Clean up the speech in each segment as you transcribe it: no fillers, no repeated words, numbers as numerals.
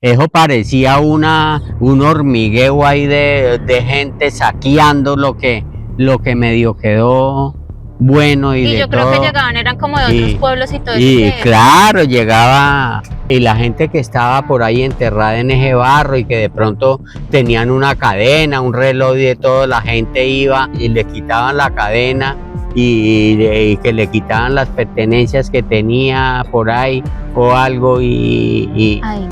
eso parecía un hormigueo ahí de gente saqueando lo que medio quedó bueno y Y de yo creo todo. que llegaban, eran como de otros pueblos y todo eso. Y claro, llegaba, y la gente que estaba por ahí enterrada en ese barro y que de pronto tenían una cadena, un reloj y de todo, la gente iba y le quitaban la cadena y que le quitaban las pertenencias que tenía por ahí o algo Ay,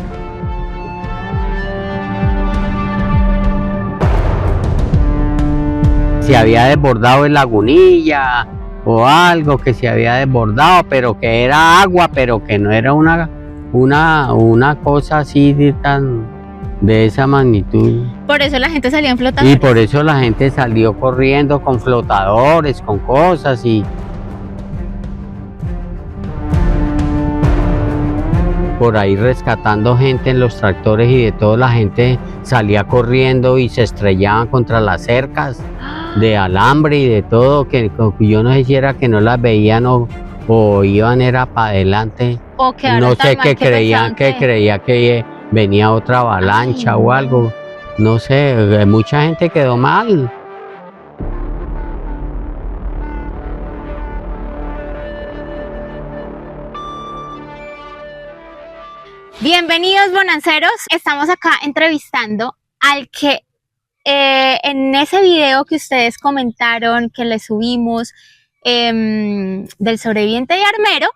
se había desbordado en Lagunilla o algo que se había desbordado, pero que era agua, pero que no era una cosa así de esa magnitud. por eso la gente salía en flotadores. Y por eso la gente salió corriendo con flotadores, con cosas y por ahí rescatando gente en los tractores y de todo, la gente salía corriendo y se estrellaban contra las cercas de alambre y de todo, que yo no sé si era que no las veían o iban era para adelante, O quedaron no tan sé mal qué creían, pensaban que creía que venía otra avalancha o algo, no sé, mucha gente quedó mal. Bienvenidos, bonanceros. Estamos acá entrevistando al que en ese video que ustedes comentaron, que le subimos del sobreviviente de Armero,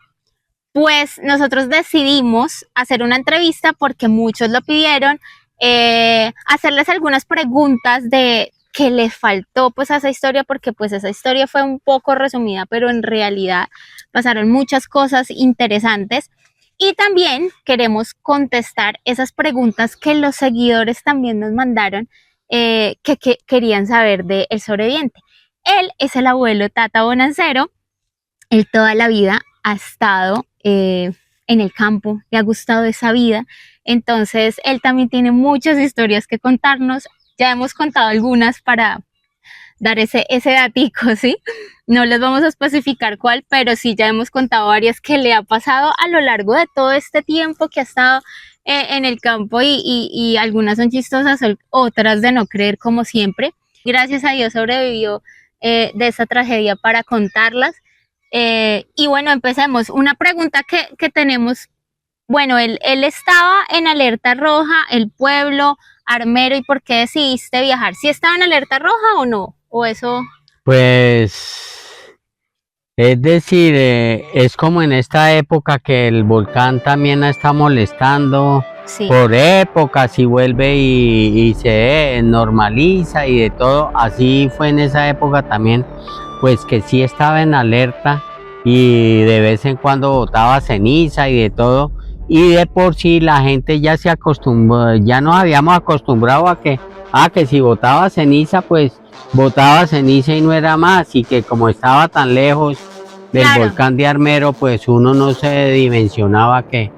pues nosotros decidimos hacer una entrevista porque muchos lo pidieron, hacerles algunas preguntas de qué le faltó pues a esa historia, porque pues esa historia fue un poco resumida, pero en realidad pasaron muchas cosas interesantes. Y también queremos contestar esas preguntas que los seguidores también nos mandaron, que querían saber de El Sobreviviente. Él es el abuelo Tata Bonancero. Él toda la vida ha estado en el campo, le ha gustado esa vida. Entonces, él también tiene muchas historias que contarnos. Ya hemos contado algunas para dar ese datico, ¿sí? No les vamos a especificar cuál, pero sí ya hemos contado varias que le ha pasado a lo largo de todo este tiempo que ha estado en el campo y algunas son chistosas, otras de no creer como siempre. Gracias a Dios sobrevivió de esa tragedia para contarlas. Y bueno, empecemos. Una pregunta que tenemos, bueno, él estaba en alerta roja, el pueblo, Armero, ¿y por qué decidiste viajar? ¿Sí estaba en alerta roja o no? ¿O eso? Pues, es decir, es como en esta época que el volcán también está molestando, Sí. por épocas y vuelve y se normaliza y de todo, así fue en esa época también, pues que sí estaba en alerta y de vez en cuando botaba ceniza y de todo, y de por sí la gente ya se acostumbró, ya nos habíamos acostumbrado a que si botaba ceniza, pues botaba ceniza y no era más, y que como estaba tan lejos del Claro. volcán de Armero, pues uno no se dimensionaba que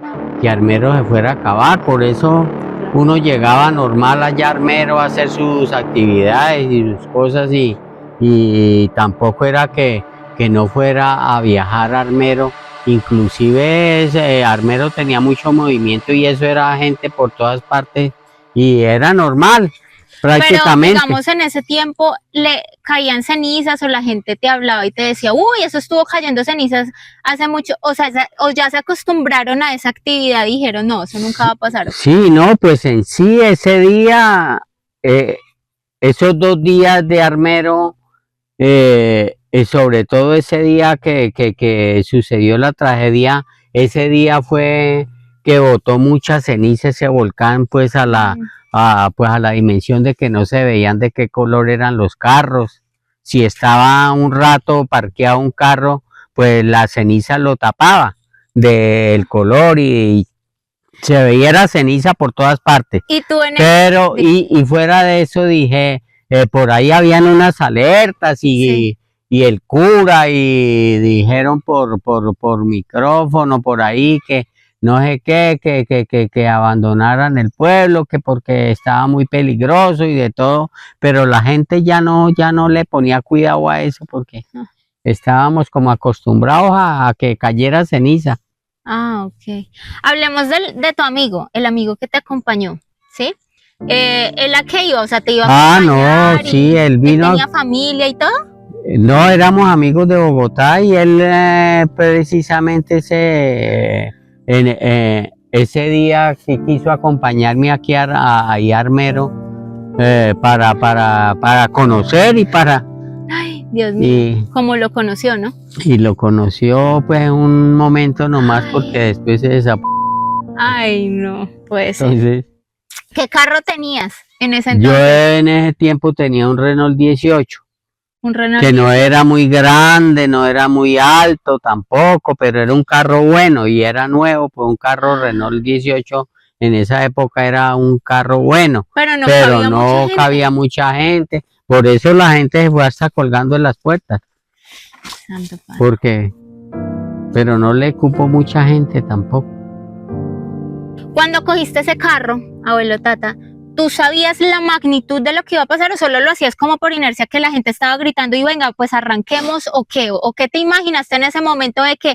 Armero se fuera a acabar, por eso uno llegaba normal allá a Armero a hacer sus actividades y sus cosas y tampoco era que no fuera a viajar a Armero, inclusive Armero tenía mucho movimiento y eso era gente por todas partes y era normal. Prácticamente. Pero digamos en ese tiempo le caían cenizas o la gente te hablaba y te decía, uy, eso estuvo cayendo cenizas hace mucho, o sea, o ya se acostumbraron a esa actividad y dijeron, no, eso nunca va a pasar. Sí, no, pues en sí ese día, esos 2 días de Armero, sobre todo ese día que sucedió la tragedia, ese día fue que botó mucha ceniza ese volcán, pues pues a la dimensión de que no se veían de qué color eran los carros. Si estaba un rato parqueado un carro, pues la ceniza lo tapaba del color y se veía la ceniza por todas partes. Y tú pero y fuera de eso dije, por ahí habían unas alertas Sí. y el cura y dijeron por micrófono por ahí que no sé qué, que abandonaran el pueblo, que porque estaba muy peligroso y de todo, pero la gente ya no le ponía cuidado a eso porque estábamos como acostumbrados a que cayera ceniza. Ah, ok. Hablemos de tu amigo, el amigo que te acompañó, ¿sí? ¿Él a qué iba? O sea, te iba a Ah, no, acompañar sí, y él él vino, tenía familia y todo. no, éramos amigos de Bogotá y él precisamente ese día sí quiso acompañarme aquí a Armero para conocer Ay, Dios mío, y, cómo lo conoció, ¿no? y lo conoció pues en un momento nomás porque Ay, después se desapareció. ay, no, puede ser. Entonces, ¿Qué carro tenías en ese yo entonces? en ese tiempo tenía un Renault 18. Un Renault Que no 10. era muy grande, no era muy alto tampoco, pero era un carro bueno y era nuevo, pues un carro Renault 18 en esa época era un carro bueno, Pero no pero cabía mucha no cabía gente. mucha gente, por eso la gente se fue hasta colgando en las puertas, Santo padre. porque, pero no le cupo mucha gente tampoco. Cuando cogiste ese carro, abuelo Tata, ¿tú sabías la magnitud de lo que iba a pasar o solo lo hacías como por inercia que la gente estaba gritando y venga, pues arranquemos o qué? ¿O qué te imaginaste en ese momento de que,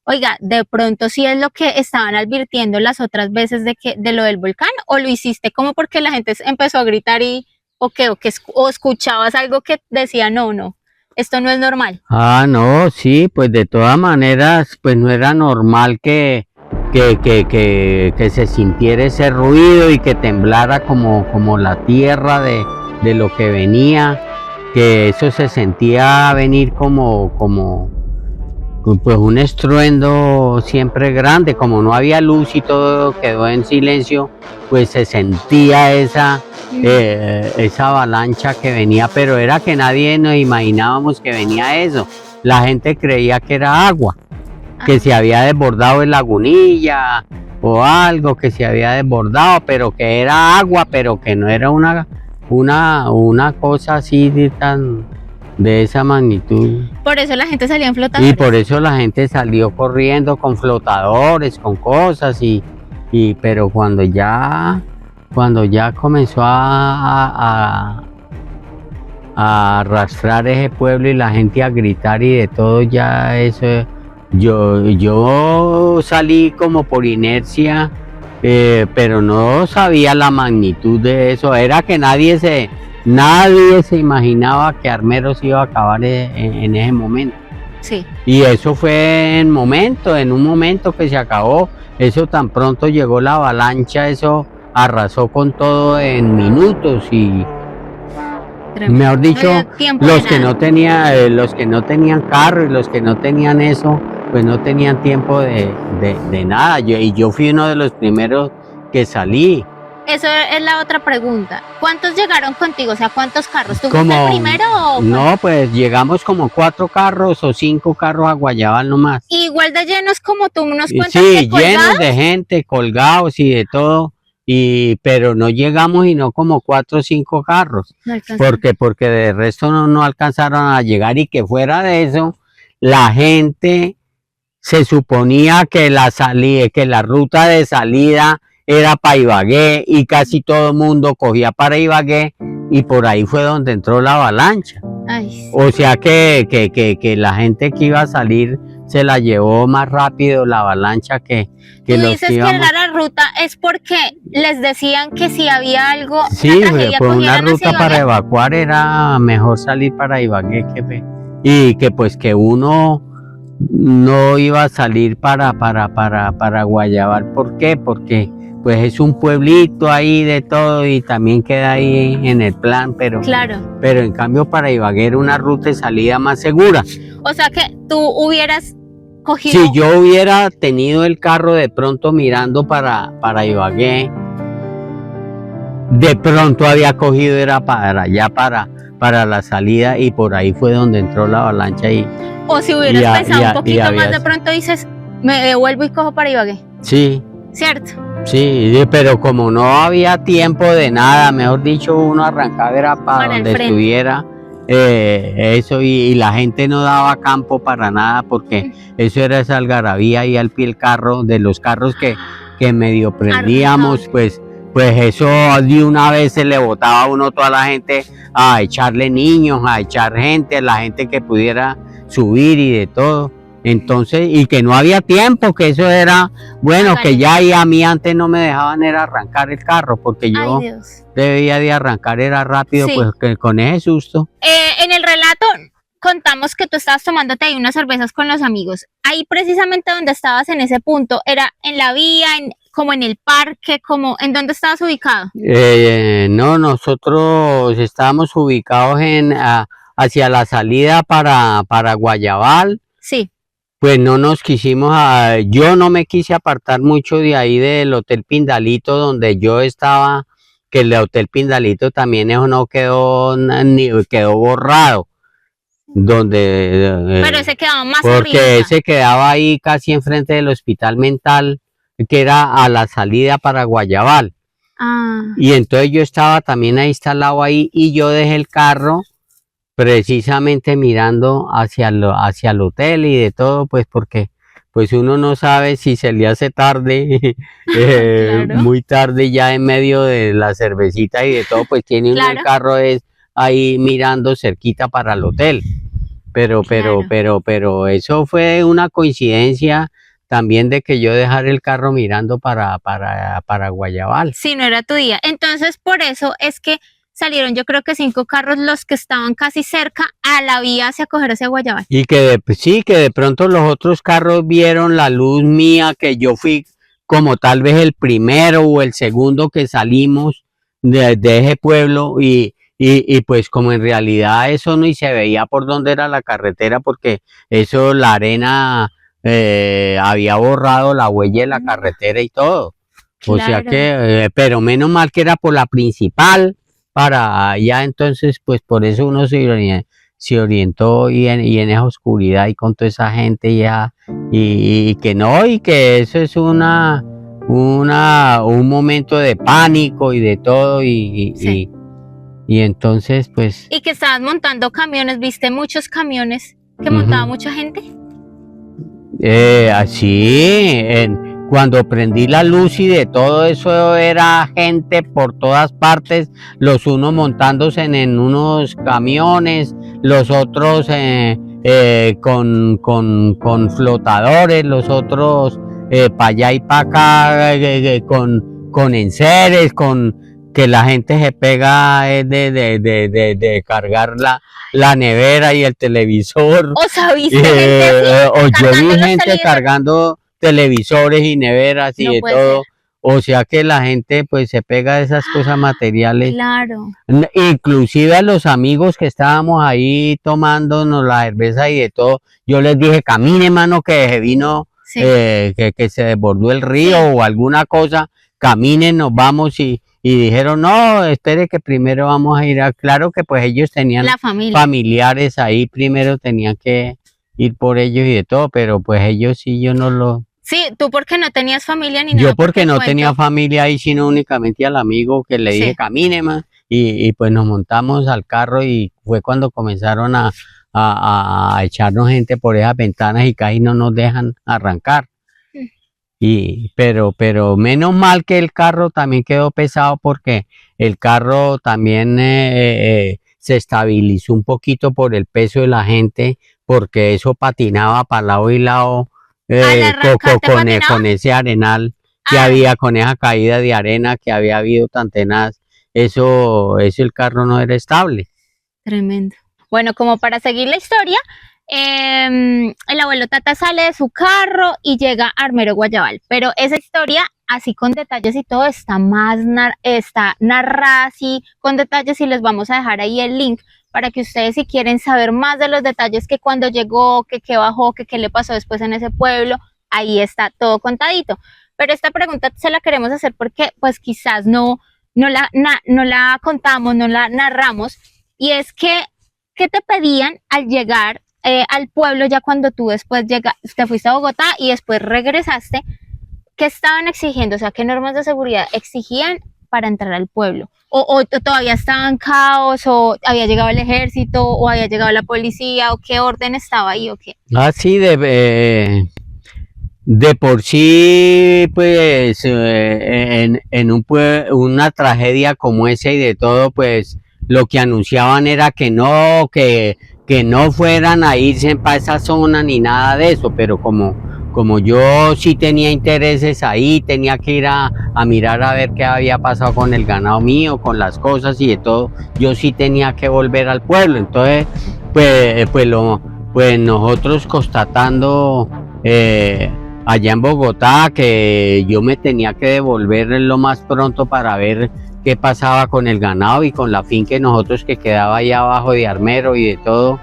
oiga, de pronto sí es lo que estaban advirtiendo las otras veces de lo del volcán? ¿O lo hiciste como porque la gente empezó a gritar y, o qué, o escuchabas algo que decía, no, no, esto no es normal? Ah, no, sí, pues de todas maneras, pues no era normal que se sintiera ese ruido y que temblara como la tierra de lo que venía, que eso se sentía venir como pues un estruendo siempre grande, como no había luz y todo quedó en silencio, pues se sentía esa avalancha que venía, pero era que nadie nos imaginábamos que venía eso. La gente creía que era agua, que se había desbordado en Lagunilla o algo que se había desbordado, pero que era agua, pero que no era una cosa así de esa magnitud. Por eso la gente salía en Y flotadores. por eso la gente salió corriendo con flotadores, con cosas, pero cuando ya comenzó a arrastrar ese pueblo y la gente a gritar y de todo, ya eso, yo salí como por inercia, pero no sabía la magnitud de eso, era que nadie se imaginaba que Armero se iba a acabar en ese momento. Sí. Y eso fue en un momento que se acabó, eso tan pronto llegó la avalancha, eso arrasó con todo en minutos y Tremendo. mejor dicho, No dio tiempo de los que nada. los que no tenían carro y los que no tenían eso, pues no tenían tiempo de nada. Yo fui uno de los primeros que salí. Eso es la otra pregunta. ¿Cuántos llegaron contigo? O sea, ¿cuántos carros? ¿Tú fuiste Como, el primero o no, pues llegamos como 4 carros o 5 carros a Guayabal nomás. igual de llenos como tú nos cuentas Sí, que colgados? llenos de gente, colgados y de todo, pero no llegamos y no como 4 o 5 carros, No alcanzó. porque de resto no alcanzaron a llegar y que fuera de eso, la gente se suponía que la ruta de salida era para Ibagué y casi todo el mundo cogía para Ibagué y por ahí fue donde entró la avalancha. Ay, sí. O sea que la gente que iba a salir se la llevó más rápido la avalancha que Tú los dices que que íbamos. era la ruta es porque les decían que si había algo, Sí, una tragedia, pues una cogieran hacia ruta para Ibagué. evacuar era mejor salir para Ibagué y que pues que uno no iba a salir para Guayabal. ¿Por qué? Porque pues es un pueblito ahí de todo y también queda ahí en el plan, pero Claro. en cambio para Ibagué era una ruta de salida más segura. O sea que tú hubieras cogido. Si yo hubiera tenido el carro de pronto mirando para Ibagué, de pronto había cogido era para allá para la salida y por ahí fue donde entró la avalancha O si hubieras pensado un poquito más, había- de pronto dices, me devuelvo y cojo para Ibagué. sí, ¿Cierto? sí, pero como no había tiempo de nada, mejor dicho, uno arrancaba era para Para el donde frente. estuviera eso y la gente no daba campo para nada porque eso era esa algarabía ahí al pie del carro, de los carros que medio prendíamos, pues eso de una vez se le botaba a uno toda la gente a echarle niños, a echar gente, a la gente que pudiera subir y de todo. Entonces, y que no había tiempo, que eso era, bueno, Hágale. que ya y a mí antes no me dejaban era arrancar el carro, porque yo Ay, Dios. debía de arrancar, era rápido, Sí. pues que con ese susto. En el relato contamos que tú estabas tomándote ahí unas cervezas con los amigos. Ahí precisamente donde estabas en ese punto, ¿era en la vía, como en el parque, como en dónde estabas ubicado? No, nosotros estábamos ubicados hacia la salida para Guayabal. Sí, Pues no nos quisimos, yo no me quise apartar mucho de ahí del Hotel Pindalito donde yo estaba, que el Hotel Pindalito también eso no quedó, quedó borrado, donde, pero ese quedaba más porque arriba. ese quedaba ahí casi enfrente del Hospital Mental, que era a la salida para Guayabal. Ah, Y entonces yo estaba también ahí instalado ahí y yo dejé el carro precisamente mirando hacia el hotel y de todo, pues porque pues uno no sabe si se le hace tarde, Claro. muy tarde ya en medio de la cervecita y de todo, pues tiene uno el Claro. carro es ahí mirando cerquita para el hotel. Claro. Pero eso fue una coincidencia también de que yo dejara el carro mirando para Guayabal. sí, no era tu día. Entonces, por eso es que salieron, yo creo que 5 carros los que estaban casi cerca a la vía hacia coger hacia Guayabal. Y que sí, que de pronto los otros carros vieron la luz mía, que yo fui como tal vez el primero o el segundo que salimos de ese pueblo y pues como en realidad eso no y se veía por dónde era la carretera porque eso la arena había borrado la huella de la carretera y todo. O sea Claro. que, pero menos mal que era por la principal para allá, entonces pues por eso uno se orientó y en esa oscuridad y con toda esa gente y que no, y que eso es un momento de pánico y de todo Sí. y entonces pues Y que estabas montando camiones, ¿viste muchos camiones que Ujú. montaba mucha gente? así cuando prendí la luz y de todo eso era gente por todas partes, los unos montándose en unos camiones, los otros con flotadores, los otros para allá y para acá con enseres, con que la gente se pega de cargar la nevera y el televisor. O sea, ¿viste gente así, O yo cargando vi los gente televisores? cargando televisores y neveras y No de puede todo. O sea que la gente pues se pega de esas cosas materiales. Claro. Inclusive a los amigos que estábamos ahí tomándonos la cerveza y de todo, yo les dije, camine mano que se vino, Sí. que se desbordó el río Sí. o alguna cosa, caminen, nos vamos y dijeron, no, espere que primero vamos a ir claro que pues ellos tenían La familia. familiares ahí, primero tenían que ir por ellos y de todo, pero pues ellos sí, yo no lo... Sí, tú porque no tenías familia ni nada. Yo porque no el tenía cuento- familia ahí, sino únicamente al amigo que le dije, Sí. camine más, y pues nos montamos al carro y fue cuando comenzaron a echarnos gente por esas ventanas y casi no nos dejan arrancar. Pero menos mal que el carro también quedó pesado porque el carro también se estabilizó un poquito por el peso de la gente, porque eso patinaba para lado y lado ¿Al arrancarte patinaba? con ese arenal que Ah, había, con esa caída de arena que había habido tan tenaz. Eso el carro no era estable. Tremendo. Bueno, como para seguir la historia, el abuelo Tata sale de su carro y llega a Armero Guayabal, pero esa historia, así con detalles y todo, está está narrada así con detalles y les vamos a dejar ahí el link para que ustedes si quieren saber más de los detalles que cuando llegó, que qué bajó, que qué le pasó después en ese pueblo, ahí está todo contadito. Pero esta pregunta se la queremos hacer porque pues quizás no la contamos, no la narramos, y es que, ¿qué te pedían al llegar al pueblo ya cuando tú después te fuiste a Bogotá y después regresaste? ¿Qué estaban exigiendo? O sea, ¿qué normas de seguridad exigían para entrar al pueblo? ¿O todavía estaba en caos? ¿O había llegado el ejército? ¿O había llegado la policía? ¿O qué orden estaba ahí? ¿O qué? Así de por sí, pues, en una tragedia como esa y de todo, pues, lo que anunciaban era que no fueran a irse para esa zona ni nada de eso, pero como yo sí tenía intereses ahí, tenía que ir a mirar a ver qué había pasado con el ganado mío, con las cosas y de todo, yo sí tenía que volver al pueblo. Entonces, pues nosotros constatando allá en Bogotá que yo me tenía que devolver lo más pronto para ver qué pasaba con el ganado y con la finca de nosotros que quedaba allá abajo de Armero y de todo,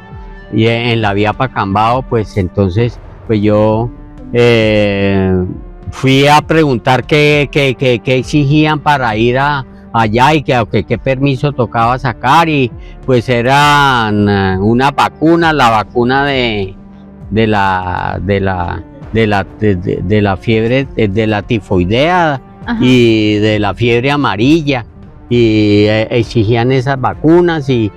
y en la vía para Cambao. Pues entonces pues yo fui a preguntar qué exigían para ir allá y qué permiso tocaba sacar, y pues eran una vacuna, la vacuna de la fiebre, de la tifoidea. Ajá. Y de la fiebre amarilla, y exigían esas vacunas y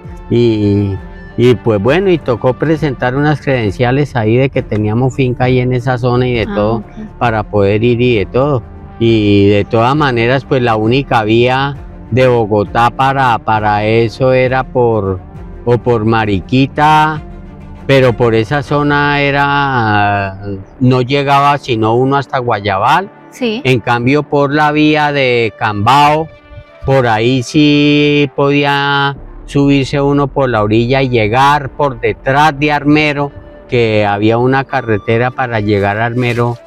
pues bueno, y tocó presentar unas credenciales ahí de que teníamos finca ahí en esa zona y de todo, okay, para poder ir y de todo. Y de todas maneras, pues la única vía de Bogotá para eso era por Mariquita, pero por esa zona no llegaba sino uno hasta Guayabal. Sí. En cambio, por la vía de Cambao, por ahí sí podía subirse uno por la orilla y llegar por detrás de Armero, que había una carretera para llegar a Armero,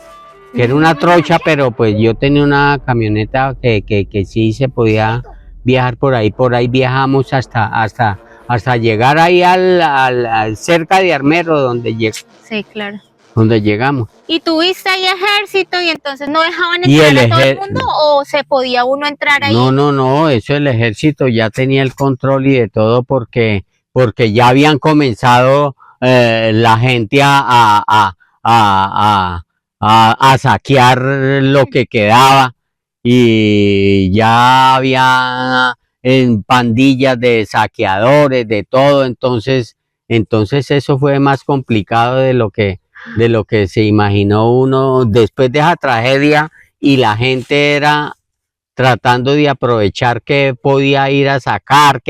que era una trocha, pero pues yo tenía una camioneta que sí se podía viajar por ahí viajamos hasta llegar ahí al cerca de Armero, donde sí, claro, donde llegamos. ¿Y tuviste ahí ejército y entonces no dejaban entrar a todo el mundo, o se podía uno entrar ahí? No, eso el ejército ya tenía el control y de todo, porque ya habían comenzado la gente a saquear lo que quedaba, y ya había en pandillas de saqueadores, de todo. Entonces eso fue más complicado de lo que se imaginó uno después de esa tragedia, y la gente era tratando de aprovechar que podía ir a sacar,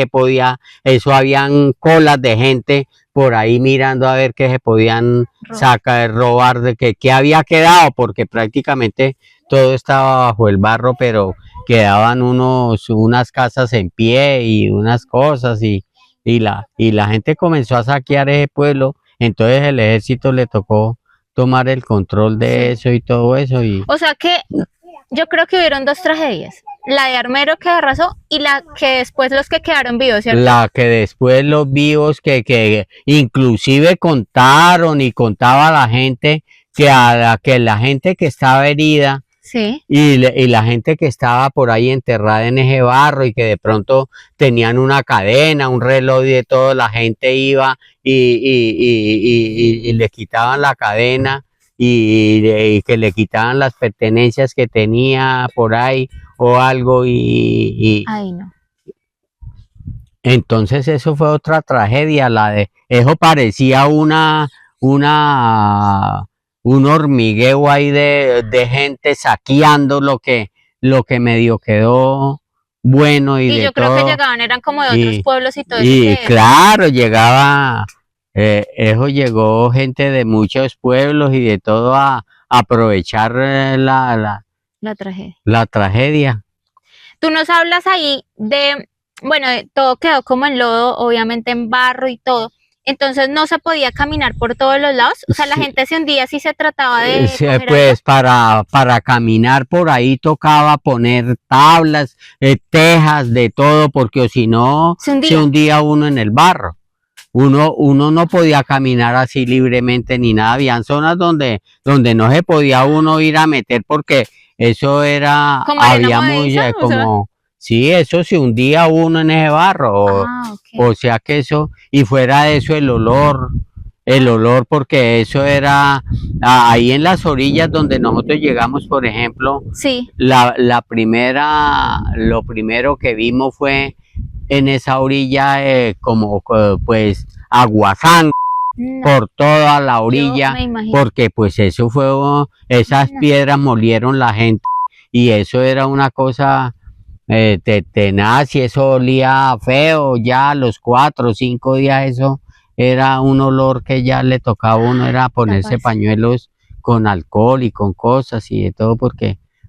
eso habían colas de gente por ahí mirando a ver qué se podían sacar, robar, de qué había quedado, porque prácticamente todo estaba bajo el barro, pero quedaban unas casas en pie y unas cosas, y la gente comenzó a saquear ese pueblo. Entonces el ejército le tocó tomar el control de eso y todo eso. O sea que yo creo que hubieron dos tragedias: la de Armero, que arrasó, y la que después los que quedaron vivos, ¿cierto? La que después los vivos que inclusive contaron y contaba la gente que la gente que estaba herida, sí, y la gente que estaba por ahí enterrada en ese barro y que de pronto tenían una cadena, un reloj y de todo, la gente iba y le quitaban la cadena y que le quitaban las pertenencias que tenía por ahí o algo Ay, no. Entonces eso fue otra tragedia, eso parecía un hormigueo ahí de gente saqueando lo que medio quedó bueno y de yo creo todo. Que llegaban, eran como de otros pueblos y todo y eso. Y claro, eso llegó gente de muchos pueblos y de todo a aprovechar la tragedia. La tragedia. Tú nos hablas ahí bueno, todo quedó como en lodo, obviamente en barro y todo. Entonces no se podía caminar por todos los lados. O sea, la gente se hundía si se trataba de pues para caminar por ahí tocaba poner tablas, tejas, de todo, porque si no se hundía uno en el barro. Uno no podía caminar así libremente ni nada. Habían zonas donde no se podía uno ir a meter, porque eso era, había mucha, como, sí, eso se hundía uno en ese barro, okay. O sea que eso, y fuera de eso el olor, porque eso era, ahí en las orillas donde nosotros llegamos, por ejemplo, sí, lo primero que vimos fue en esa orilla como pues aguazán por toda la orilla, porque pues eso fue, esas piedras molieron la gente, y eso era una cosa tenaz, y eso olía feo, ya a los 4 o 5 días eso era un olor que ya le tocaba a uno, era ponerse Tapas. pañuelos con alcohol y con cosas y de todo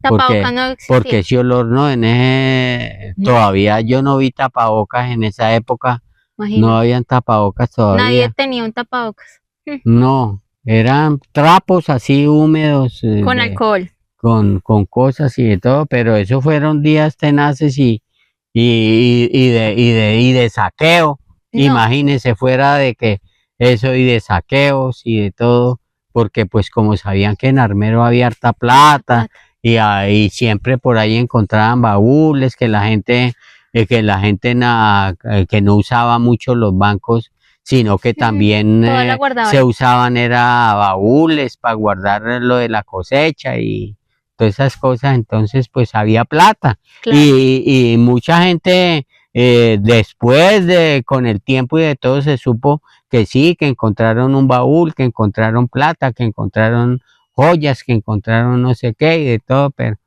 Tapabocas no porque existía. ese olor no, No, todavía yo no vi tapabocas en esa época, no imagínate. habían tapabocas Nadie todavía, tenía un tapabocas. no, eran trapos así húmedos, Con alcohol. con cosas y de todo, pero eso fueron días tenaces y de saqueo, No, imagínense, fuera de que eso y de saqueos y de todo, porque pues como sabían que en Armero había harta plata y ahí siempre por ahí encontraban baúles que la gente que no usaba mucho los bancos, sino que también toda la guardaba se ahí. usaban era baúles para guardar lo de la cosecha y todas esas cosas, entonces pues había plata. Claro. Y mucha gente después con el tiempo y de todo se supo que sí, que encontraron un baúl, que encontraron plata, que encontraron joyas, que encontraron no sé qué y de todo, pero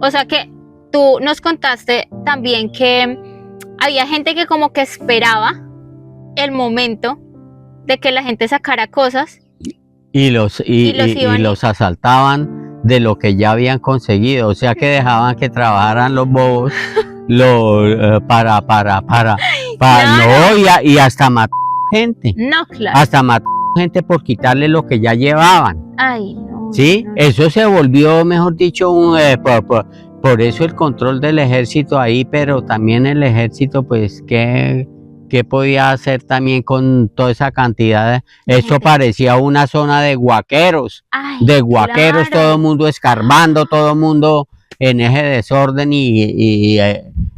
O sea que tú nos contaste también que había gente que como que esperaba el momento de que la gente sacara cosas y los iban asaltaban de lo que ya habían conseguido, o sea que dejaban que trabajaran los bobos para Claro. no, y hasta matar gente, No, claro. hasta matar gente por quitarle lo que ya llevaban. Ay, no. Sí, no, no. eso se volvió, mejor dicho, por eso el control del ejército ahí, pero también el ejército, pues, ¿qué podía hacer también con toda esa cantidad? Eso gente. parecía una zona de guaqueros, Ay, todo claro. el mundo escarbando, todo el mundo en ese desorden y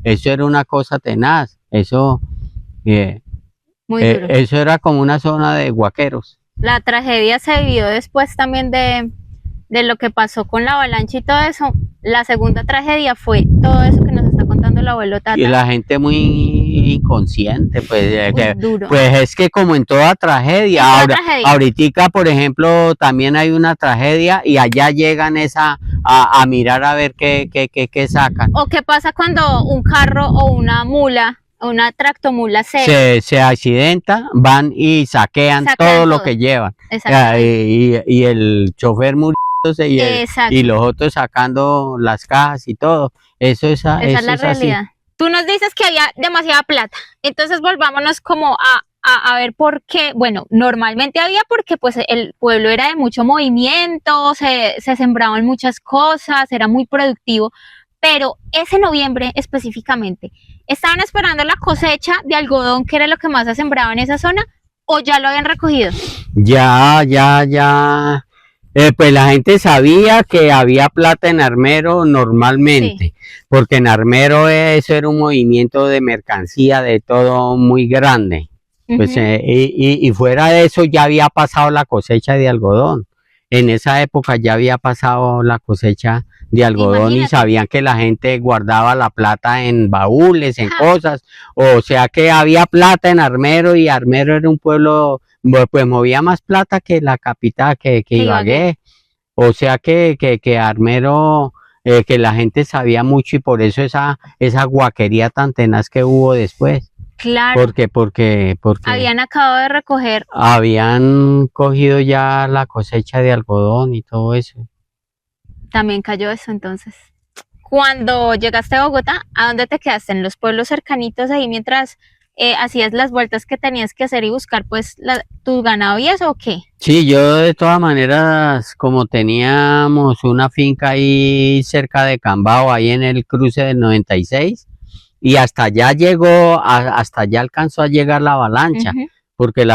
eso era una cosa tenaz, Muy duro. eso era como una zona de guaqueros. La tragedia se vivió después también de lo que pasó con la avalancha y todo eso. La segunda tragedia fue todo eso que nos está contando el abuelo Tata. Y la gente muy inconsciente, pues, Duro. pues es que como en toda tragedia, ahorita por ejemplo también hay una tragedia y allá llegan a mirar a ver qué sacan. O qué pasa cuando un carro o una mula, una tractomula se accidenta, van y saquean todo lo que llevan. Y el chofer muriéndose y los otros sacando las cajas y todo. Eso es la realidad. Así. Tú nos dices que había demasiada plata, entonces volvámonos como a ver por qué. Bueno, normalmente había porque pues el pueblo era de mucho movimiento, se sembraban muchas cosas, era muy productivo, pero ese noviembre específicamente, ¿estaban esperando la cosecha de algodón, que era lo que más se sembraba en esa zona, o ya lo habían recogido? Ya. Pues la gente sabía que había plata en Armero normalmente, sí, porque en Armero eso era un movimiento de mercancía de todo muy grande. Pues, y fuera de eso ya había pasado la cosecha de algodón. En esa época ya había pasado la cosecha de algodón. Imagínate. Y sabían que la gente guardaba la plata en baúles, en cosas. O sea que había plata en Armero y Armero era un pueblo, pues movía más plata que la capital, que Ibagué. O sea que Armero, que la gente sabía mucho y por eso esa guaquería tan tenaz que hubo después. Claro. Porque habían acabado de recoger. Habían cogido ya la cosecha de algodón y todo eso. También cayó eso entonces. Cuando llegaste a Bogotá, ¿a dónde te quedaste? ¿En los pueblos cercanitos ahí mientras hacías las vueltas que tenías que hacer y buscar pues tu ganado y eso o qué? Sí, yo de todas maneras, como teníamos una finca ahí cerca de Cambao, ahí en el cruce del 96, y hasta allá hasta allá alcanzó a llegar la avalancha, porque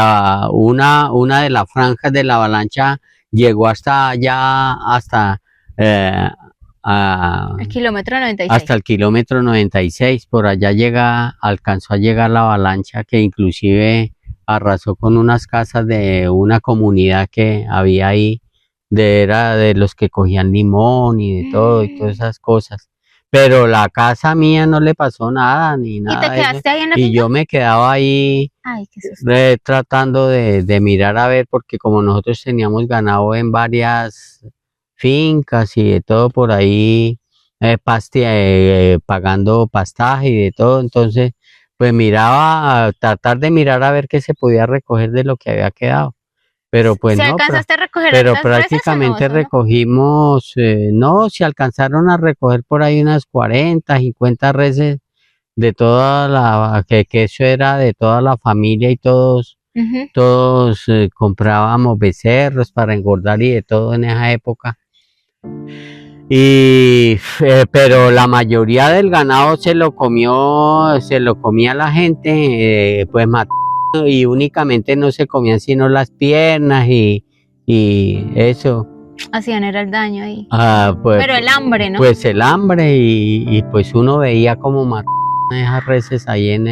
una de las franjas de la avalancha llegó hasta allá, hasta el kilómetro 96. Hasta el kilómetro 96, por allá alcanzó a llegar la avalancha que inclusive arrasó con unas casas de una comunidad que había ahí, era de los que cogían limón y de todo y todas esas cosas. Pero la casa mía no le pasó nada, ni nada. ¿Y te quedaste ahí en la finca? Y yo me quedaba ahí. Ay, qué susto. Tratando de mirar a ver, porque como nosotros teníamos ganado en varias fincas y de todo por ahí, pagando pastaje y de todo, entonces pues miraba, tratar de mirar a ver qué se podía recoger de lo que había quedado, pero pues ¿Se no, alcanzaste a recoger pero hartas reses o no? prácticamente Eso no. recogimos, no, se alcanzaron a recoger por ahí unas 40, 50 reses de toda que eso era de toda la familia y todos, Ujú. todos comprábamos becerros para engordar y de todo en esa época. Y pero la mayoría del ganado se lo comía la gente, pues matando, y únicamente no se comían sino las piernas y eso. Hacían era el daño ahí. Pues, Pero el hambre, ¿no? pues el hambre y pues uno veía como mataban esas reses ahí en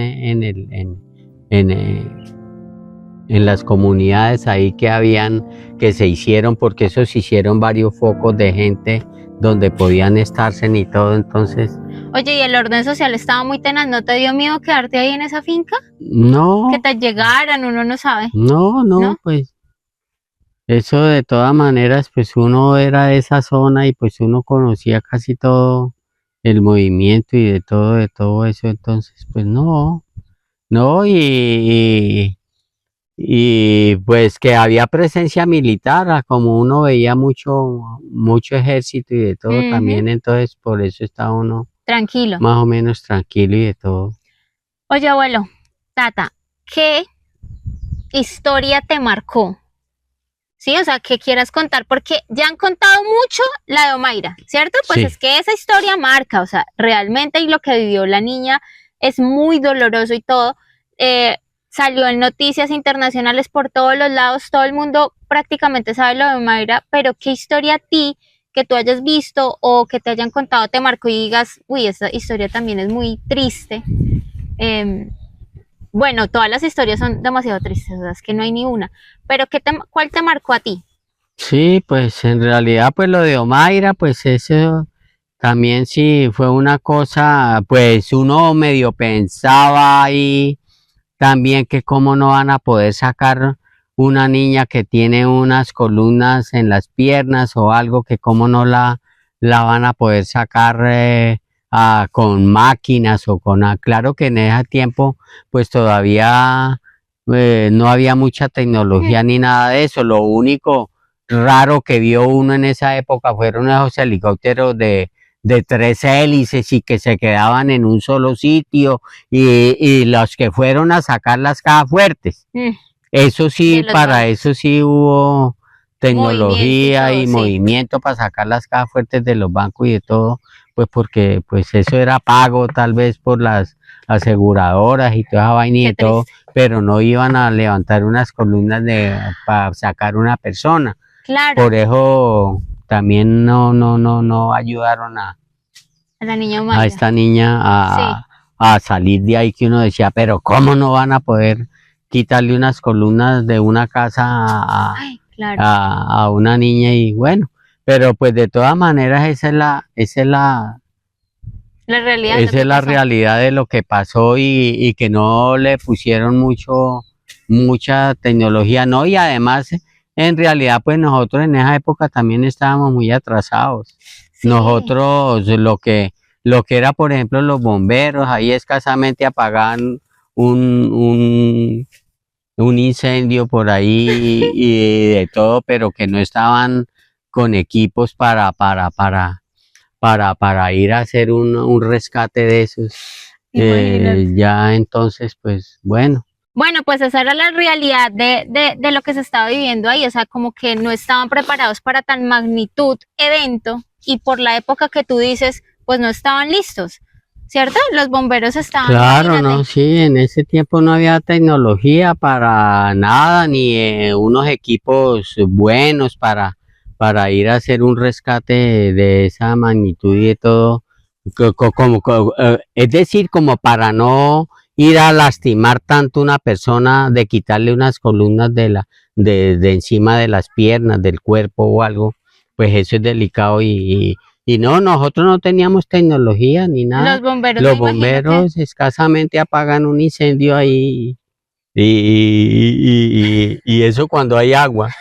las comunidades ahí que se hicieron, porque eso se hicieron varios focos de gente donde podían estarse y todo, entonces Oye, ¿y el orden social estaba muy tenaz? ¿No te dio miedo quedarte ahí en esa finca? no, Que te llegaran, uno no sabe, no, ¿no? pues eso de todas maneras, pues uno era de esa zona y pues uno conocía casi todo el movimiento y de todo eso, entonces pues no, no, y pues que había presencia militar, como uno veía mucho ejército y de todo Ujú. también, entonces por eso estaba uno Tranquilo. más o menos tranquilo y de todo. Oye, abuelo, Tata, ¿qué historia te marcó? Sí, o sea, que quieras contar, porque ya han contado mucho la de Omaira, ¿cierto? Pues Sí. es que esa historia marca, o sea, realmente y lo que vivió la niña es muy doloroso y todo. Salió en noticias internacionales por todos los lados, todo el mundo prácticamente sabe lo de Omaira, pero ¿qué historia a ti que tú hayas visto o que te hayan contado te marcó y digas, uy, esa historia también es muy triste? Bueno, todas las historias son demasiado tristes, o sea, es que no hay ni una. Pero ¿cuál te marcó a ti? Sí, pues en realidad pues lo de Omaira, pues eso también sí fue una cosa, pues uno medio pensaba ahí también que cómo no van a poder sacar una niña que tiene unas columnas en las piernas o algo, que cómo no la van a poder sacar con máquinas o claro que en ese tiempo pues todavía no había mucha tecnología ni nada de eso. Lo único raro que vio uno en esa época fueron esos helicópteros de 3 hélices y que se quedaban en un solo sitio y los que fueron a sacar las cajas fuertes. Eso sí, para bancos. eso sí hubo tecnología Movimiento y y todo, sí. movimiento para sacar las cajas fuertes de los bancos y de todo, pues porque pues eso era pago tal vez por las aseguradoras y toda esa vaina y Qué de todo, triste. pero no iban a levantar unas columnas para sacar una persona. Claro, Por eso también no ayudaron a la niña a Omaira. esta niña Sí. a salir de ahí, que uno decía, pero ¿cómo no van a poder quitarle unas columnas de una casa Ay, claro. a una niña? Y bueno, pero pues de todas maneras La realidad esa es la realidad de lo que pasó y que no le pusieron mucha tecnología, ¿no? Y además, en realidad, pues nosotros en esa época también estábamos muy atrasados. Sí. Nosotros, lo que era, por ejemplo, los bomberos, ahí escasamente apagaban un incendio por ahí y de todo, pero que no estaban con equipos para ir a hacer un rescate de esos. Ya entonces, pues bueno. Bueno, pues esa era la realidad de lo que se estaba viviendo ahí, o sea, como que no estaban preparados para tan magnitud evento y por la época que tú dices, pues no estaban listos, ¿cierto? Los bomberos estaban... Claro, imagínate. no, sí, en ese tiempo no había tecnología para nada, ni unos equipos buenos para ir a hacer un rescate de esa magnitud y de todo, es decir, como para no ir a lastimar tanto una persona, de quitarle unas columnas de encima de las piernas, del cuerpo o algo, pues eso es delicado y no, nosotros no teníamos tecnología ni nada. Los bomberos, Los me imagino que... bomberos escasamente apagan un incendio ahí y eso cuando hay agua,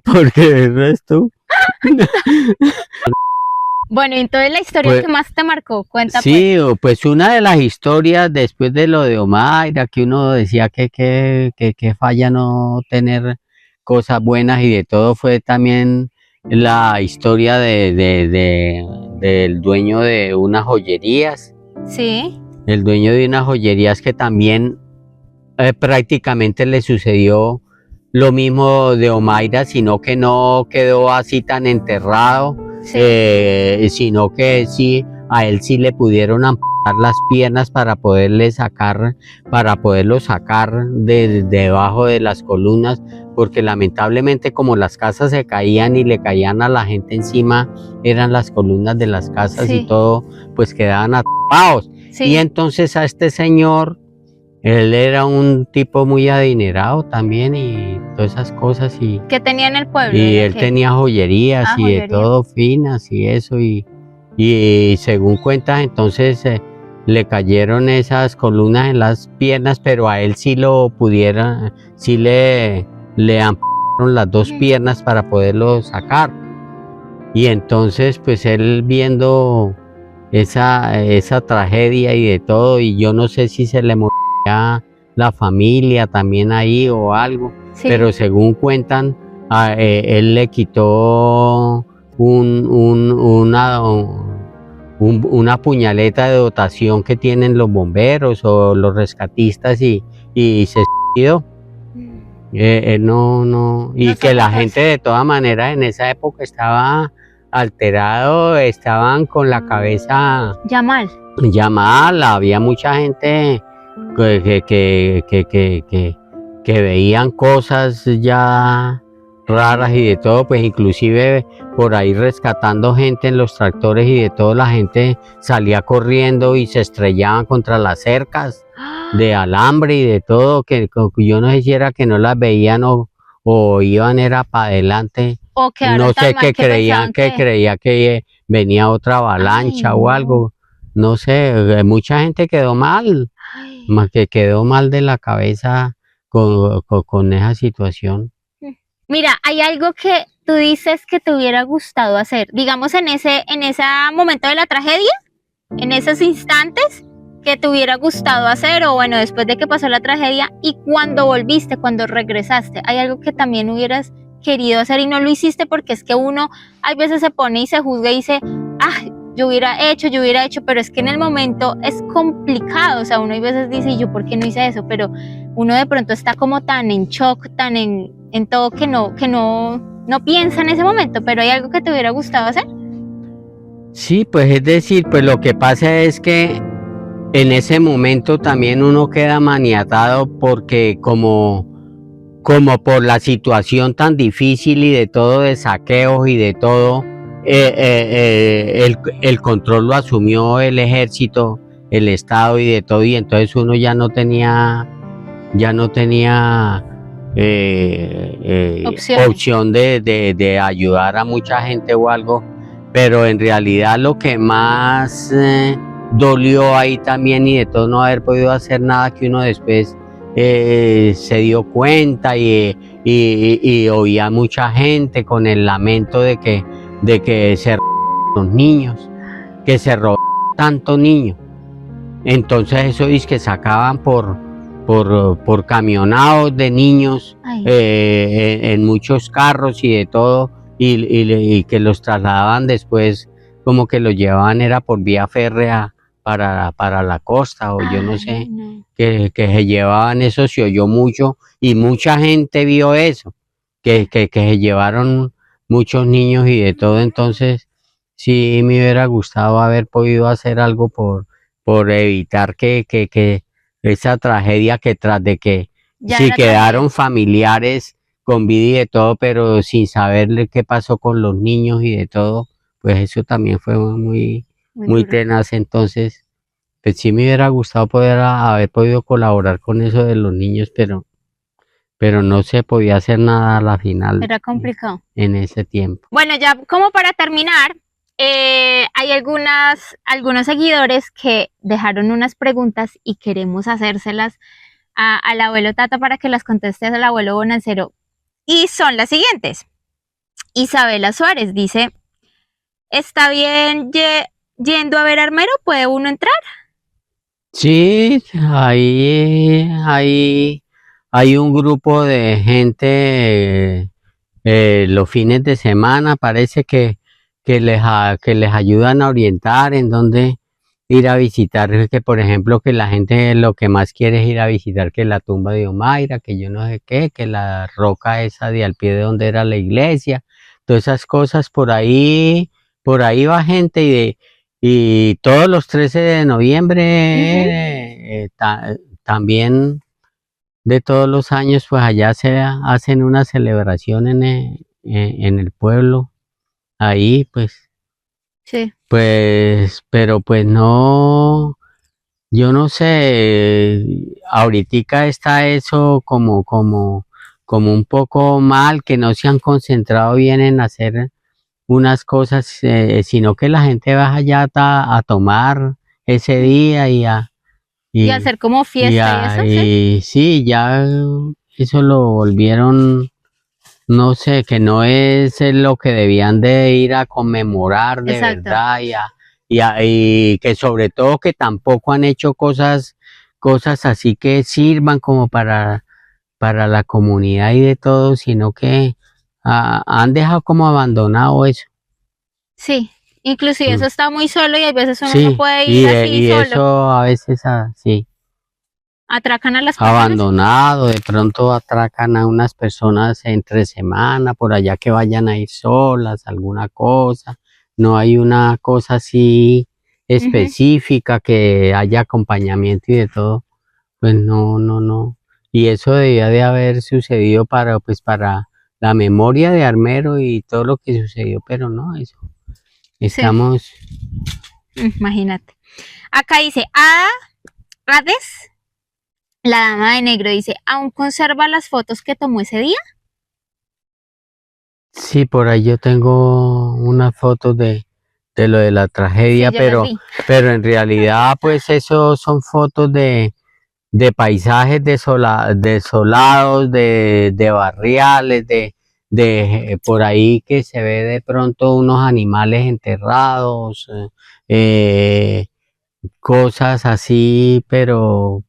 porque el resto Bueno, y entonces la historia Pues, que más te marcó, cuenta pues. sí, pues una de las historias después de lo de Omaira, que uno decía que falla no tener cosas buenas y de todo, fue también la historia del dueño de unas joyerías, Sí, el dueño de unas joyerías que también prácticamente le sucedió lo mismo de Omaira, sino que no quedó así tan enterrado, sí. sino que sí, a él sí le pudieron amputar las piernas para poderlo sacar de debajo de las columnas, porque lamentablemente como las casas se caían y le caían a la gente encima, eran las columnas de las casas y Sí. todo, pues quedaban atrapados. Sí. Y entonces a este señor, él era un tipo muy adinerado también y todas esas cosas ¿Qué tenía en el pueblo? y ¿Era él qué? tenía joyerías y de Joyería. todo finas y eso y según cuentas entonces le cayeron esas columnas en las piernas, pero a él sí lo pudiera, sí le amputaron las dos piernas para poderlo sacar. Y entonces pues él viendo esa tragedia y de todo, y yo no sé si se le moría la familia también ahí o algo, Sí. pero según cuentan, él le quitó una puñaleta de dotación que tienen los bomberos o los rescatistas y se suicidó. Él no, y No que la soportó gente eso. de todas maneras en esa época estaba alterado, estaban con la cabeza Ya mal. ya mal, había mucha gente que veían cosas ya raras y de todo, pues inclusive por ahí rescatando gente en los tractores y de todo, la gente salía corriendo y se estrellaban contra las cercas de alambre y de todo, que yo no sé si era que no las veían o iban era para adelante, O quedaron no tan sé mal qué que creían, pensaban que... creía que venía otra avalancha Ay, o no. algo, no sé, mucha gente quedó mal, Ay. más que quedó mal de la cabeza con esa situación. Mira, hay algo que tú dices que te hubiera gustado hacer, digamos en ese momento de la tragedia, en esos instantes que te hubiera gustado hacer o bueno, después de que pasó la tragedia y cuando volviste, cuando regresaste, hay algo que también hubieras querido hacer y no lo hiciste porque es que uno a veces se pone y se juzga y dice, ah, yo hubiera hecho, pero es que en el momento es complicado, o sea, uno a veces dice, ¿y yo por qué no hice eso? Pero uno de pronto está como tan en shock, tan en todo que no piensa en ese momento, pero hay algo que te hubiera gustado hacer. Sí, pues es decir, pues lo que pasa es que en ese momento también uno queda maniatado porque como por la situación tan difícil y de todo, de saqueos y de todo, el control lo asumió el ejército, el Estado y de todo, y entonces uno ya no tenía opción de ayudar a mucha gente o algo, pero en realidad lo que más dolió ahí también y de todo no haber podido hacer nada, que uno después se dio cuenta y oía mucha gente con el lamento de que se robaron los niños, que se robaron tantos niños. Entonces eso es que sacaban por camionados de niños en muchos carros y de todo, y que los trasladaban después, como que los llevaban era por vía férrea para la costa, o yo no sé, no. que se llevaban eso, se oyó mucho, y mucha gente vio eso, que se llevaron muchos niños y de todo. Entonces sí me hubiera gustado haber podido hacer algo por evitar que esa tragedia, que tras de que Ya sí era quedaron familiares con vida y de todo, pero sin saber qué pasó con los niños y de todo, pues eso también fue muy duro. tenaz. Entonces, pues sí me hubiera gustado haber podido colaborar con eso de los niños, pero no se podía hacer nada a la final. Era complicado. En ese tiempo. Bueno, ya como para terminar, hay algunos seguidores que dejaron unas preguntas y queremos hacérselas al abuelo Tata para que las contestes al abuelo Bonancero. Y son las siguientes. Isabela Suárez dice, ¿Está bien yendo a ver Armero? ¿Puede uno entrar? Sí, hay un grupo de gente los fines de semana, parece que les ayudan a orientar en dónde ir a visitar, que por ejemplo que la gente lo que más quiere es ir a visitar que la tumba de Omaira, que yo no sé qué, que la roca esa de al pie de donde era la iglesia, todas esas cosas por ahí va gente y todos los 13 de noviembre también de todos los años, pues allá se hacen una celebración en el pueblo, ahí Sí. pero pues no, yo no sé, ahoritica está eso como un poco mal, que no se han concentrado bien en hacer unas cosas, sino que la gente va allá a tomar ese día Y y, hacer como fiesta y eso, sí. y sí, ya eso lo volvieron, no sé, que no es lo que debían de ir a conmemorar de Exacto. verdad y que sobre todo que tampoco han hecho cosas así que sirvan como para la comunidad y de todo, sino que han dejado como abandonado eso. Sí. Inclusive Mm. eso está muy solo y a veces uno no Sí, puede ir así y solo. eso a veces sí. Atracan a las personas. Abandonado, de pronto atracan a unas personas entre semana, por allá que vayan a ir solas, alguna cosa, no hay una cosa así Ujú. específica que haya acompañamiento y de todo, pues no. Y eso debía de haber sucedido para la memoria de Armero y todo lo que sucedió, pero no, eso, Sí. estamos, Imagínate. Acá dice, Hades, la dama de negro, dice, ¿aún conserva las fotos que tomó ese día? sí, por ahí yo tengo unas fotos de lo de la Sí, tragedia, yo las vi. pero en realidad pues eso son fotos de paisajes desolados, de barriales, de por ahí que se ve de pronto unos animales enterrados, eh, cosas así, pero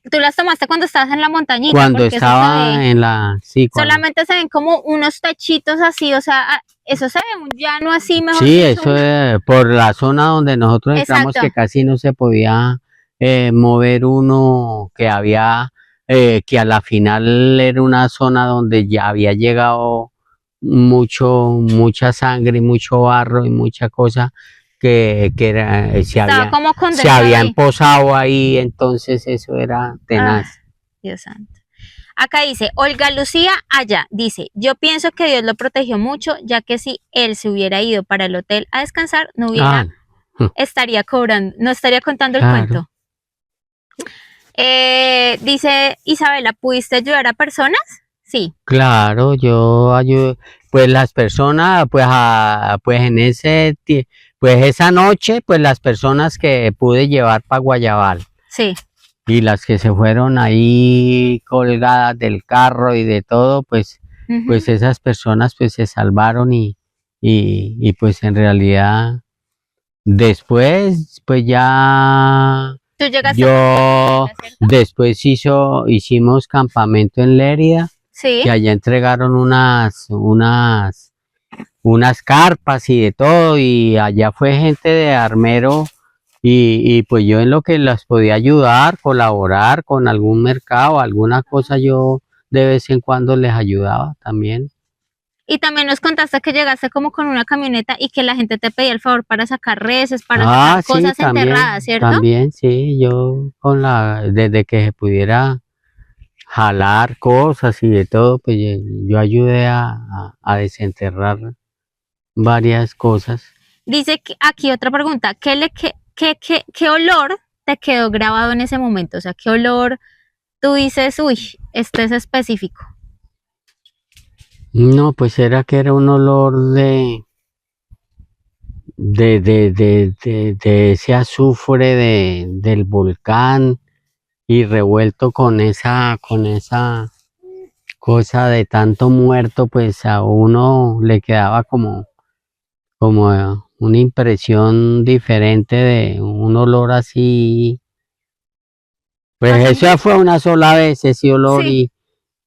Tú las tomaste cuando estabas en la montañita, cuando porque eso se ve, estaba sí, solamente se ven como unos tachitos así, o sea, eso se ve un llano así, mejor sí, dicho, eso es por la zona donde nosotros entramos exacto, que casi no se podía mover uno, que a la final era una zona donde ya había llegado mucha sangre y mucho barro y mucha cosa que era, estaba como se condensado habían ahí. posado ahí, entonces eso era Ah, tenaz. Dios santo. Acá dice, Olga Lucía Allá, dice, yo pienso que Dios lo protegió mucho, ya que si él se hubiera ido para el hotel a descansar, Ah, estaría cobrando, no estaría contando el claro. cuento. Dice Isabela, ¿pudiste ayudar a personas? Sí, Claro, yo ayudo, pues las personas, pues en pues esa noche, pues las personas que pude llevar para Guayabal sí. y las que se fueron ahí colgadas del carro y de todo, pues esas personas pues se salvaron y pues en realidad después, pues ya Tú llegaste a conseguir yo ayuda, ¿cierto? después hicimos campamento en Lérida Sí. que allá entregaron unas carpas y de todo, y allá fue gente de Armero, y pues yo en lo que las podía ayudar, colaborar con algún mercado, alguna cosa, yo de vez en cuando les ayudaba también. Y también nos contaste que llegaste como con una camioneta y que la gente te pedía el favor para sacar reses, para Ah, sacar sí, cosas enterradas, ¿cierto? sí, yo desde que se pudiera jalar cosas y de todo, pues yo ayudé a desenterrar varias cosas. Dice que aquí otra pregunta, ¿qué olor te quedó grabado en ese momento? O sea, ¿qué olor tú dices, uy, este es específico? No, pues era un olor de ese azufre del volcán y revuelto con esa cosa de tanto muerto, pues a uno le quedaba como una impresión diferente de un olor así. Pues Bastante. eso fue una sola vez ese olor Sí,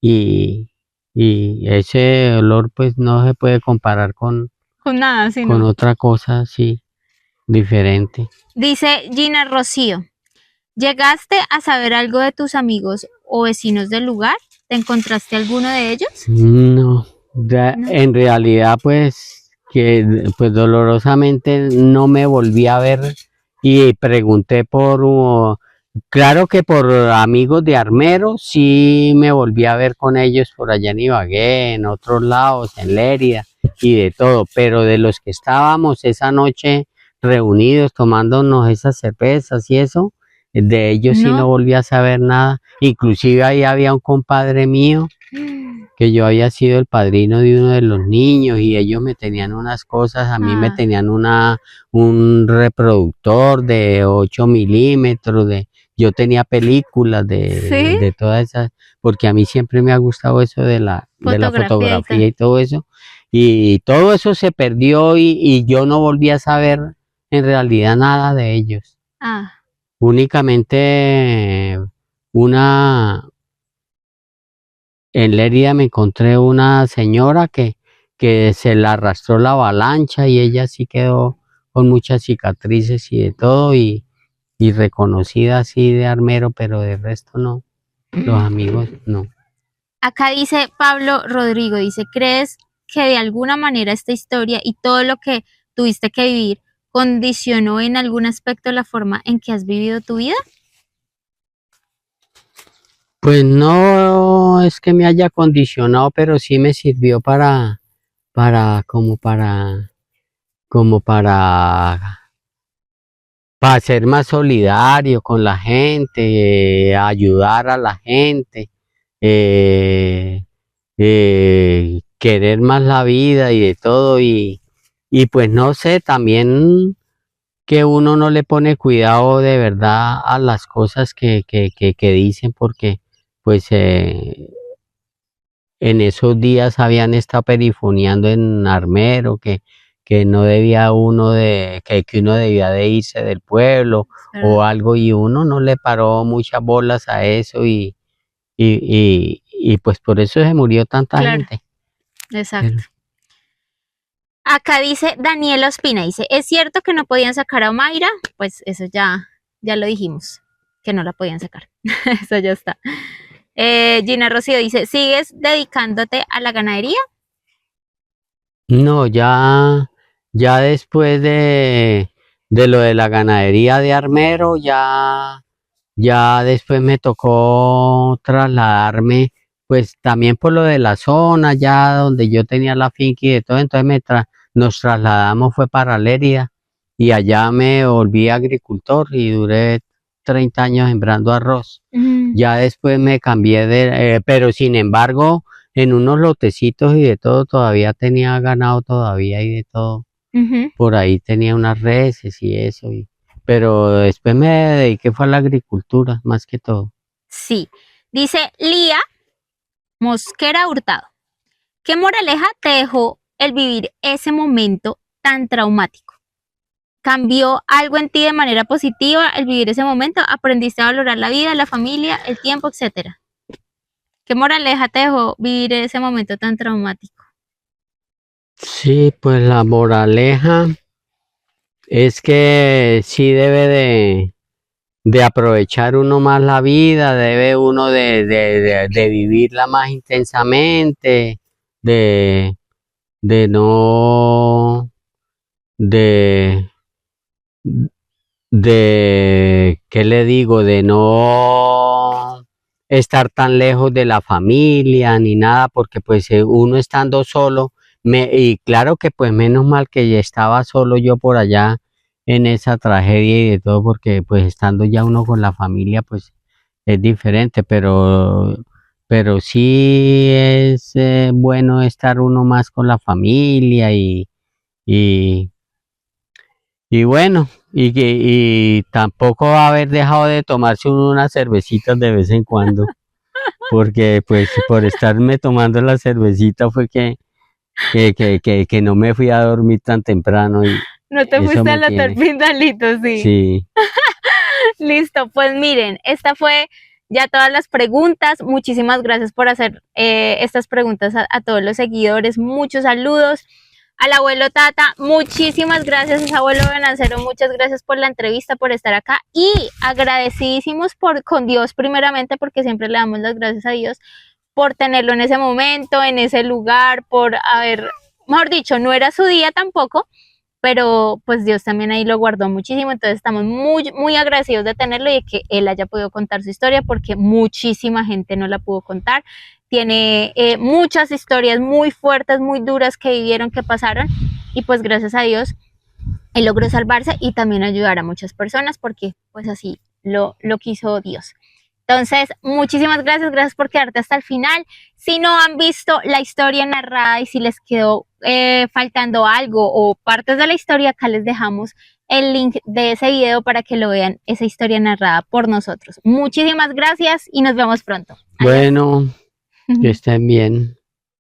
y, y ese olor pues no se puede comparar con nada, sí, con no. otra cosa así diferente. Dice Gina Rocío, ¿llegaste a saber algo de tus amigos o vecinos del lugar? ¿Te encontraste alguno de ellos? No, No. en realidad pues que pues dolorosamente no me volví a ver y pregunté claro que por amigos de Armero sí me volví a ver con ellos por allá en Ibagué, en otros lados, en Lérida y de todo, pero de los que estábamos esa noche reunidos tomándonos esas cervezas y eso, de ellos sí no No. volví a saber nada, inclusive ahí había un compadre mío que yo había sido el padrino de uno de los niños y ellos me tenían unas cosas, a mí me Ah, tenían un reproductor de 8 milímetros, yo tenía películas sí, de todas esas, porque a mí siempre me ha gustado eso de la fotografía y fotografía tal. y todo eso se perdió y yo no volví a saber en realidad nada de ellos, Ah, únicamente una en Lérida me encontré una señora que se la arrastró la avalancha y ella sí quedó con muchas cicatrices y de todo y reconocida así de armero, pero de resto no, los amigos no. acá dice Pablo Rodrigo, dice, ¿crees que de alguna manera esta historia y todo lo que tuviste que vivir condicionó en algún aspecto la forma en que has vivido tu vida? Pues no es que me haya condicionado, pero sí me sirvió para, como para, como para ser más solidario con la gente, ayudar a la gente. eh, Querer más la vida y de todo y pues no sé, también que uno no le pone cuidado de verdad a las cosas que dicen porque pues en esos días habían estado perifoneando en Armero que no debía uno que uno debía de irse del pueblo Es verdad. o algo y uno no le paró muchas bolas a eso y pues por eso se murió tanta Claro, gente. exacto. Acá dice Daniela Ospina, dice, ¿es cierto que no podían sacar a Omaira? Pues eso ya lo dijimos, que no la podían sacar. Eso ya está. Gina Rocío dice, ¿sigues dedicándote a la ganadería? No, ya después de lo de la ganadería de armero, ya después me tocó trasladarme, pues también por lo de la zona, ya donde yo tenía la finca y de todo, entonces nos trasladamos, fue para Lérida y allá me volví agricultor y duré 30 años sembrando arroz. Mm, Ya después me cambié pero sin embargo, en unos lotecitos y de todo, todavía tenía ganado todavía y de todo. ujú. Por ahí tenía unas reses y eso, pero después me dediqué fue a la agricultura, más que todo. Sí. Dice Lía Mosquera Hurtado, ¿qué moraleja te dejó el vivir ese momento tan traumático? ¿Cambió algo en ti de manera positiva el vivir ese momento? ¿Aprendiste a valorar la vida, la familia, el tiempo, etcétera? ¿Qué moraleja te dejó vivir ese momento tan traumático? Sí, pues la moraleja es que sí debe de aprovechar uno más la vida, debe uno de vivirla más intensamente, de, de no, de, ¿qué le digo? De no estar tan lejos de la familia ni nada, porque pues uno estando solo, y claro que pues menos mal que ya estaba solo yo por allá en esa tragedia y de todo, porque pues estando ya uno con la familia pues es diferente, pero sí es bueno estar uno más con la familia y y bueno, y tampoco haber dejado de tomarse uno unas cervecitas de vez en cuando, porque pues por estarme tomando la cervecita fue que no me fui a dormir tan temprano No te Eso fuiste me al hotel tiene. Pindalito, sí. Sí. Listo, pues miren, esta fue ya todas las preguntas. Muchísimas gracias por hacer estas preguntas a todos los seguidores. Muchos saludos. Al abuelo Tata, muchísimas gracias, abuelo Benancero, muchas gracias por la entrevista, por estar acá y agradecidísimos con Dios primeramente, porque siempre le damos las gracias a Dios por tenerlo en ese momento, en ese lugar, por haber, mejor dicho, no era su día tampoco, pero pues Dios también ahí lo guardó muchísimo, entonces estamos muy agradecidos de tenerlo y de que él haya podido contar su historia, porque muchísima gente no la pudo contar. Tiene muchas historias muy fuertes, muy duras que vivieron, que pasaron, y pues gracias a Dios él logró salvarse y también ayudar a muchas personas, porque pues así lo quiso Dios. Entonces, muchísimas gracias por quedarte hasta el final. Si no han visto la historia narrada y si les quedó faltando algo o partes de la historia, acá les dejamos el link de ese video para que lo vean, esa historia narrada por nosotros. Muchísimas gracias y nos vemos pronto. Adiós. Bueno, que estén bien.